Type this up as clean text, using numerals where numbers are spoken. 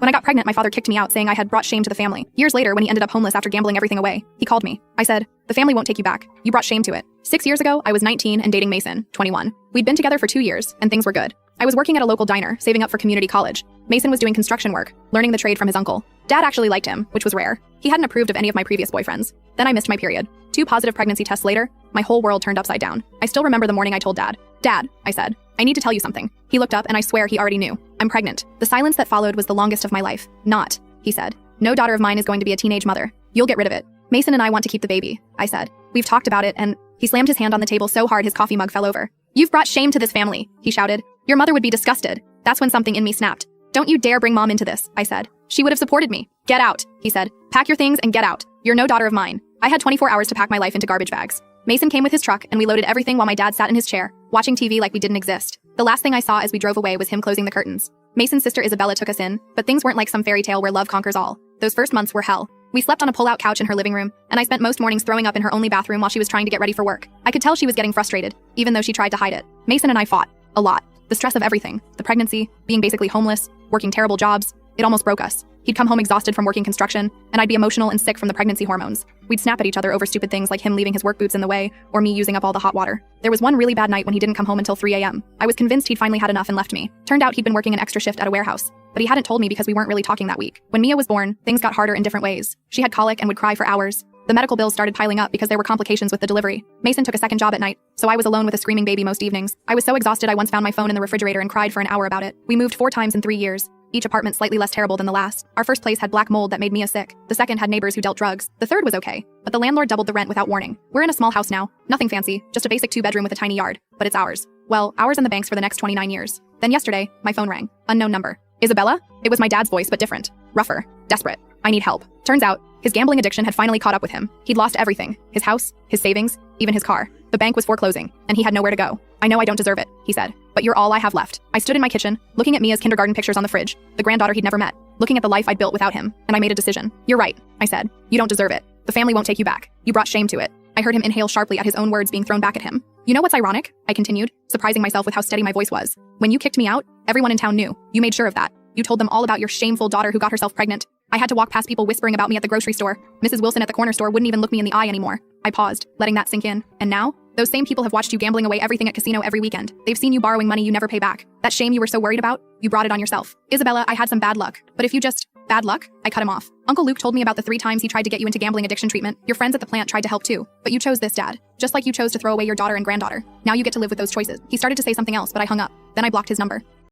When I got pregnant, my father kicked me out, saying I had brought shame to the family. Years later, when he ended up homeless after gambling everything away, he called me. I said, "The family won't take you back. You brought shame to it." 6 years ago, I was 19 and dating Mason, 21. We'd been together for 2 years, and things were good. I was working at a local diner, saving up for community college. Mason was doing construction work, learning the trade from his uncle. Dad actually liked him, which was rare. He hadn't approved of any of my previous boyfriends. Then I missed my period. 2 positive pregnancy tests later, my whole world turned upside down. I still remember the morning I told Dad. "Dad," I said, "I need to tell you something." He looked up and I swear he already knew. "I'm pregnant." The silence that followed was the longest of my life. "Not," he said. "No daughter of mine is going to be a teenage mother. You'll get rid of it. Mason and I want to keep the baby," I said. "We've talked about it," and he slammed his hand on the table so hard his coffee mug fell over. "You've brought shame to this family," he shouted. "Your mother would be disgusted." That's when something in me snapped. "Don't you dare bring Mom into this," I said. "She would have supported me." "Get out," he said. "Pack your things and get out. You're no daughter of mine." I had 24 hours to pack my life into garbage bags. Mason came with his truck and we loaded everything while my dad sat in his chair, watching TV like we didn't exist. The last thing I saw as we drove away was him closing the curtains. Mason's sister Isabella took us in, but things weren't like some fairy tale where love conquers all. Those first months were hell. We slept on a pull-out couch in her living room, and I spent most mornings throwing up in her only bathroom while she was trying to get ready for work. I could tell she was getting frustrated, even though she tried to hide it. Mason and I fought. A lot. The stress of everything. The pregnancy, being basically homeless, working terrible jobs. It almost broke us. He'd come home exhausted from working construction, and I'd be emotional and sick from the pregnancy hormones. We'd snap at each other over stupid things like him leaving his work boots in the way, or me using up all the hot water. There was one really bad night when he didn't come home until 3 a.m. I was convinced he'd finally had enough and left me. Turned out he'd been working an extra shift at a warehouse, but he hadn't told me because we weren't really talking that week. When Mia was born, things got harder in different ways. She had colic and would cry for hours. The medical bills started piling up because there were complications with the delivery. Mason took a second job at night, so I was alone with a screaming baby most evenings. I was so exhausted I once found my phone in the refrigerator and cried for an hour about it. We moved 4 times in 3 years. Each apartment slightly less terrible than the last. Our first place had black mold that made Mia sick. The second had neighbors who dealt drugs. The third was okay, but the landlord doubled the rent without warning. We're in a small house now. Nothing fancy, just a basic 2-bedroom with a tiny yard. But it's ours. Well, ours and the bank's for the next 29 years. Then yesterday, my phone rang. Unknown number. "Isabella?" It was my dad's voice, but different. Rougher. Desperate. "I need help." Turns out, his gambling addiction had finally caught up with him. He'd lost everything. His house, his savings, even his car. The bank was foreclosing, and he had nowhere to go. "I know I don't deserve it," he said, "but you're all I have left." I stood in my kitchen, looking at Mia's kindergarten pictures on the fridge, the granddaughter he'd never met, looking at the life I'd built without him, and I made a decision. "You're right," I said. "You don't deserve it. The family won't take you back. You brought shame to it." I heard him inhale sharply at his own words being thrown back at him. "You know what's ironic?" I continued, surprising myself with how steady my voice was. "When you kicked me out, everyone in town knew. You made sure of that. You told them all about your shameful daughter who got herself pregnant. I had to walk past people whispering about me at the grocery store. Mrs. Wilson at the corner store wouldn't even look me in the eye anymore." I paused, letting that sink in. "And now? Those same people have watched you gambling away everything at casino every weekend. They've seen you borrowing money you never pay back. That shame you were so worried about, you brought it on yourself. Isabella, I had some bad luck. But if you just..." "Bad luck?" I cut him off. "Uncle Luke told me about the 3 times he tried to get you into gambling addiction treatment. Your friends at the plant tried to help too. But you chose this, Dad. Just like you chose to throw away your daughter and granddaughter. Now you get to live with those choices." He started to say something else, but I hung up. Then I blocked his number.